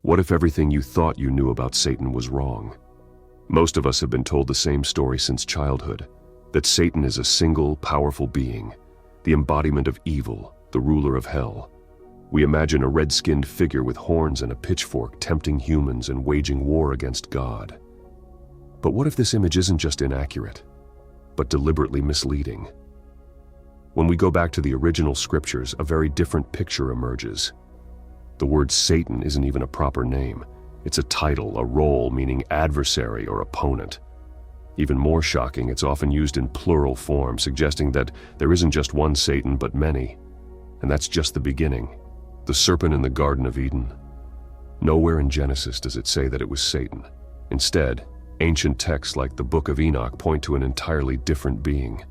What if everything you thought you knew about Satan was wrong? Most of us have been told the same story since childhood, that Satan is a single, powerful being, the embodiment of evil, the ruler of hell. We imagine a red-skinned figure with horns and a pitchfork tempting humans and waging war against God. But what if this image isn't just inaccurate, but deliberately misleading? When we go back to the original scriptures, a very different picture emerges. The word Satan isn't even a proper name. It's a title, a role meaning adversary or opponent. Even more shocking, it's often used in plural form, suggesting that there isn't just one Satan, but many. And that's just the beginning. The serpent in the Garden of Eden. Nowhere in Genesis does it say that it was Satan. Instead, ancient texts like the Book of Enoch point to an entirely different being,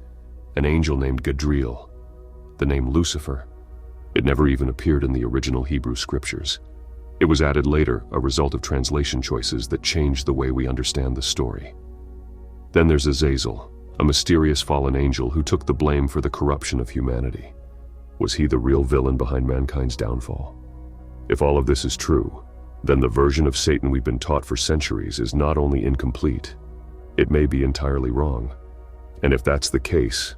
an angel named Gadriel. The name Lucifer, it never even appeared in the original Hebrew scriptures. It was added later, a result of translation choices that changed the way we understand the story. Then there's Azazel, a mysterious fallen angel who took the blame for the corruption of humanity. Was he the real villain behind mankind's downfall? If all of this is true, then the version of Satan we've been taught for centuries is not only incomplete, it may be entirely wrong. And if that's the case,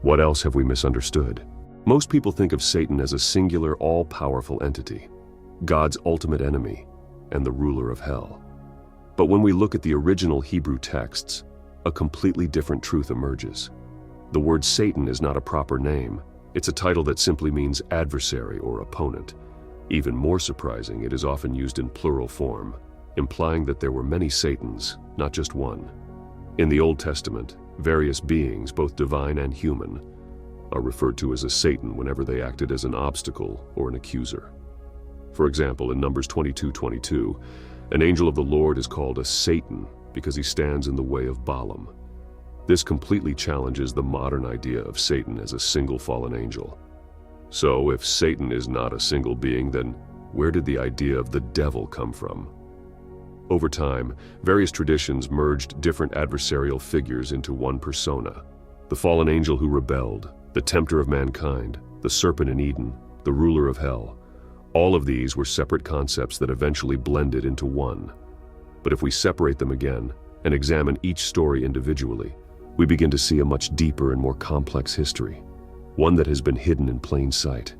what else have we misunderstood? Most people think of Satan as a singular, all-powerful entity, God's ultimate enemy and the ruler of hell. But when we look at the original Hebrew texts, a completely different truth emerges. The word Satan is not a proper name. It's a title that simply means adversary or opponent. Even more surprising, it is often used in plural form, implying that there were many Satans, not just one. In the Old Testament, various beings, both divine and human, are referred to as a Satan whenever they acted as an obstacle or an accuser. For example, in Numbers 22:22, an angel of the Lord is called a Satan because he stands in the way of Balaam. This completely challenges the modern idea of Satan as a single fallen angel. So, if Satan is not a single being, then where did the idea of the devil come from? Over time, various traditions merged different adversarial figures into one persona. The fallen angel who rebelled, the tempter of mankind, the serpent in Eden, the ruler of hell. All of these were separate concepts that eventually blended into one. But if we separate them again and examine each story individually, we begin to see a much deeper and more complex history, one that has been hidden in plain sight.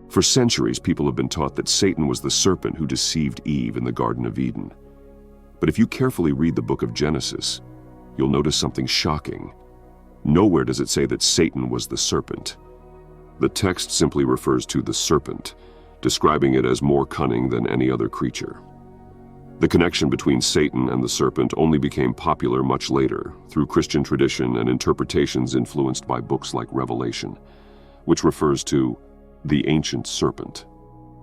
For centuries, people have been taught that Satan was the serpent who deceived Eve in the Garden of Eden. But if you carefully read the book of Genesis, you'll notice something shocking. Nowhere does it say that Satan was the serpent. The text simply refers to the serpent, describing it as more cunning than any other creature. The connection between Satan and the serpent only became popular much later through Christian tradition and interpretations influenced by books like Revelation, which refers to the ancient serpent,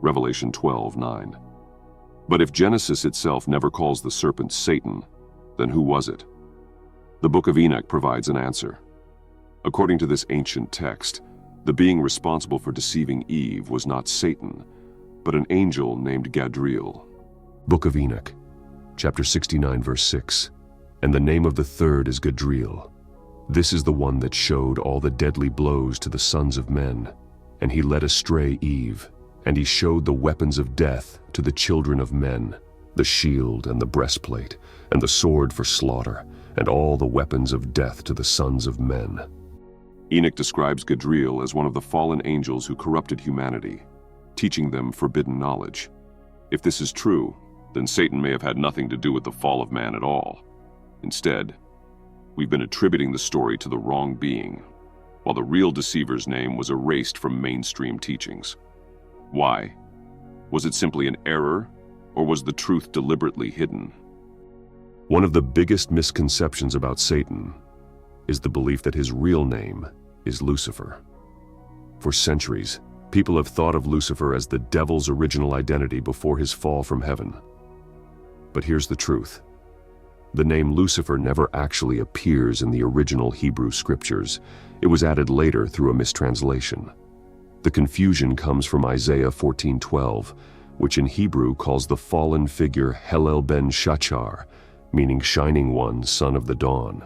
Revelation 12:9. But if Genesis itself never calls the serpent Satan, then who was it? The Book of Enoch provides an answer. According to this ancient text, the being responsible for deceiving Eve was not Satan, but an angel named Gadriel. Book of Enoch, chapter 69, verse 6. And the name of the third is Gadriel. This is the one that showed all the deadly blows to the sons of men. And he led astray Eve, and he showed the weapons of death to the children of men, the shield and the breastplate, and the sword for slaughter, and all the weapons of death to the sons of men. Enoch describes Gadriel as one of the fallen angels who corrupted humanity, teaching them forbidden knowledge. If this is true, then Satan may have had nothing to do with the fall of man at all. Instead, we've been attributing the story to the wrong being, while the real deceiver's name was erased from mainstream teachings. Why? Was it simply an error, or was the truth deliberately hidden? One of the biggest misconceptions about Satan is the belief that his real name is Lucifer. For centuries, people have thought of Lucifer as the devil's original identity before his fall from heaven. But here's the truth. The name Lucifer never actually appears in the original Hebrew scriptures. It was added later through a mistranslation. The confusion comes from Isaiah 14:12, which in Hebrew calls the fallen figure Helel ben Shachar, meaning shining one, son of the dawn.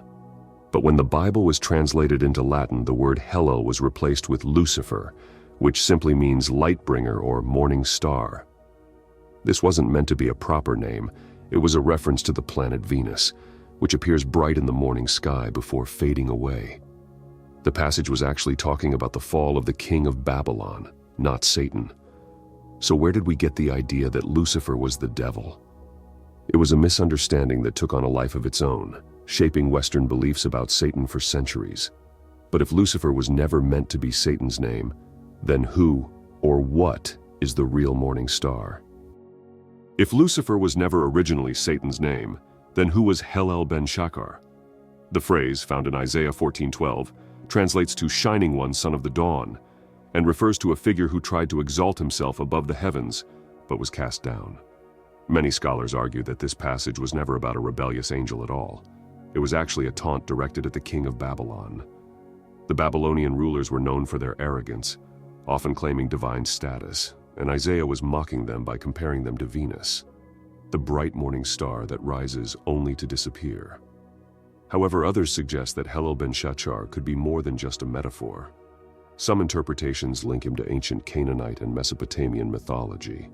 But when the Bible was translated into Latin, the word Helel was replaced with Lucifer, which simply means light bringer or morning star. This wasn't meant to be a proper name. It was a reference to the planet Venus, which appears bright in the morning sky before fading away. The passage was actually talking about the fall of the king of Babylon, not Satan. So where did we get the idea that Lucifer was the devil? It was a misunderstanding that took on a life of its own, shaping Western beliefs about Satan for centuries. But if Lucifer was never meant to be Satan's name, then who or what is the real morning star? If Lucifer was never originally Satan's name, then who was Hillel ben Shachar? The phrase, found in Isaiah 14:12, translates to shining one, son of the dawn, and refers to a figure who tried to exalt himself above the heavens, but was cast down. Many scholars argue that this passage was never about a rebellious angel at all. It was actually a taunt directed at the king of Babylon. The Babylonian rulers were known for their arrogance, often claiming divine status, and Isaiah was mocking them by comparing them to Venus, the bright morning star that rises only to disappear. However, others suggest that Hillel ben Shachar could be more than just a metaphor. Some interpretations link him to ancient Canaanite and Mesopotamian mythology,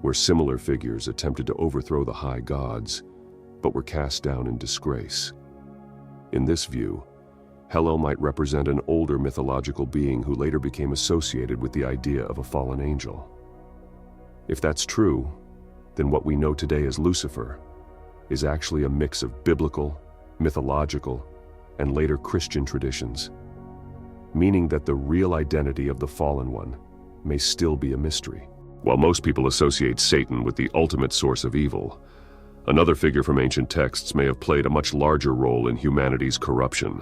where similar figures attempted to overthrow the high gods, but were cast down in disgrace. In this view, Hillel might represent an older mythological being who later became associated with the idea of a fallen angel. If that's true, then what we know today as Lucifer is actually a mix of biblical, mythological, and later Christian traditions, meaning that the real identity of the fallen one may still be a mystery. While most people associate Satan with the ultimate source of evil, another figure from ancient texts may have played a much larger role in humanity's corruption: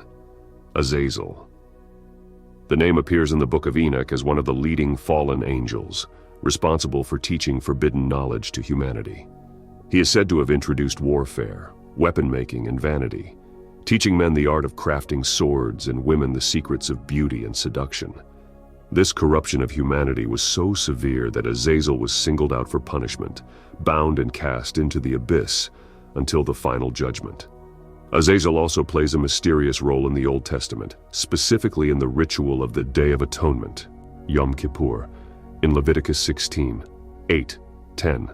Azazel. The name appears in the book of Enoch as one of the leading fallen angels, responsible for teaching forbidden knowledge to humanity. He is said to have introduced warfare, weapon-making, and vanity, teaching men the art of crafting swords and women the secrets of beauty and seduction. This corruption of humanity was so severe that Azazel was singled out for punishment, bound and cast into the abyss until the final judgment. Azazel also plays a mysterious role in the Old Testament, specifically in the ritual of the Day of Atonement, Yom Kippur, in Leviticus 16, 8, 10.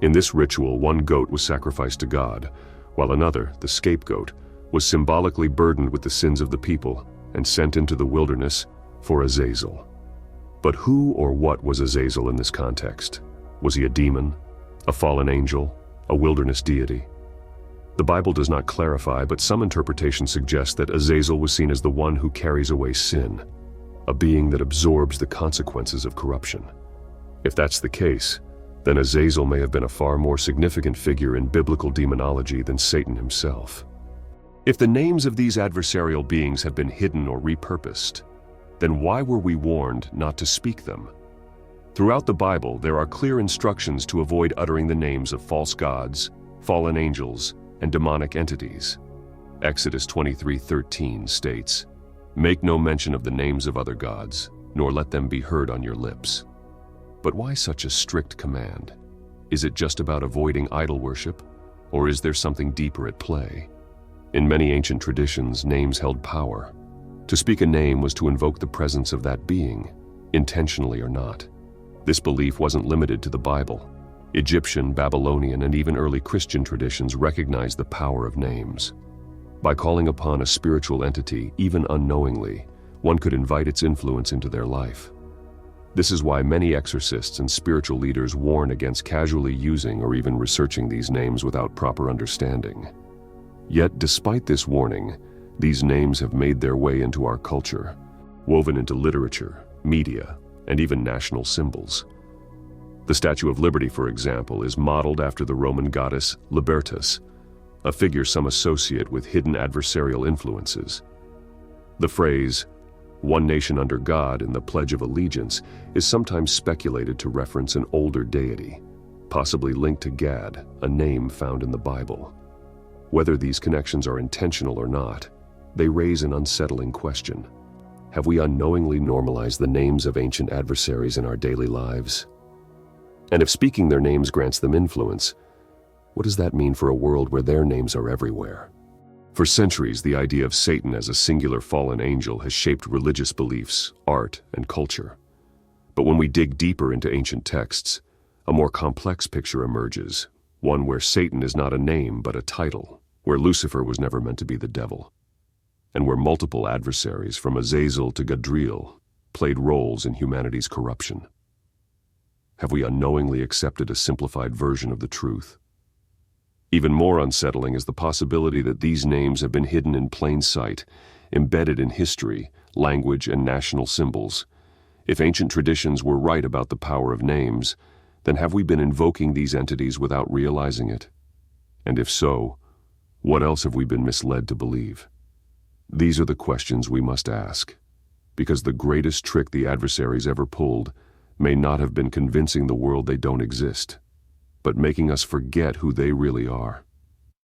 In this ritual, one goat was sacrificed to God, while another, the scapegoat, was symbolically burdened with the sins of the people and sent into the wilderness for Azazel. But who or what was Azazel in this context? Was he a demon, a fallen angel, a wilderness deity? The Bible does not clarify, but some interpretations suggest that Azazel was seen as the one who carries away sin, a being that absorbs the consequences of corruption. If that's the case, then Azazel may have been a far more significant figure in biblical demonology than Satan himself. If the names of these adversarial beings have been hidden or repurposed, then why were we warned not to speak them? Throughout the Bible, there are clear instructions to avoid uttering the names of false gods, fallen angels, and demonic entities. Exodus 23:13 states, "Make no mention of the names of other gods, nor let them be heard on your lips." But why such a strict command? Is it just about avoiding idol worship, or is there something deeper at play? In many ancient traditions, names held power. To speak a name was to invoke the presence of that being, intentionally or not. This belief wasn't limited to the Bible. Egyptian, Babylonian, and even early Christian traditions recognized the power of names. By calling upon a spiritual entity, even unknowingly, one could invite its influence into their life. This is why many exorcists and spiritual leaders warn against casually using or even researching these names without proper understanding. Yet, despite this warning, these names have made their way into our culture, woven into literature, media, and even national symbols. The Statue of Liberty, for example, is modeled after the Roman goddess Libertas, a figure some associate with hidden adversarial influences. The phrase, "one nation under God" in the Pledge of Allegiance is sometimes speculated to reference an older deity, possibly linked to Gad, a name found in the Bible. Whether these connections are intentional or not, they raise an unsettling question. Have we unknowingly normalized the names of ancient adversaries in our daily lives? And if speaking their names grants them influence, what does that mean for a world where their names are everywhere? For centuries, the idea of Satan as a singular fallen angel has shaped religious beliefs, art, and culture. But when we dig deeper into ancient texts, A more complex picture emerges, one where Satan is not a name but a title, where Lucifer was never meant to be the devil, and where multiple adversaries from Azazel to Gadriel played roles in humanity's corruption. Have we unknowingly accepted a simplified version of the truth? Even more unsettling is the possibility that these names have been hidden in plain sight, embedded in history, language, and national symbols. If ancient traditions were right about the power of names, then have we been invoking these entities without realizing it? And if so, what else have we been misled to believe? These are the questions we must ask, because the greatest trick the adversaries ever pulled may not have been convincing the world they don't exist, but making us forget who they really are.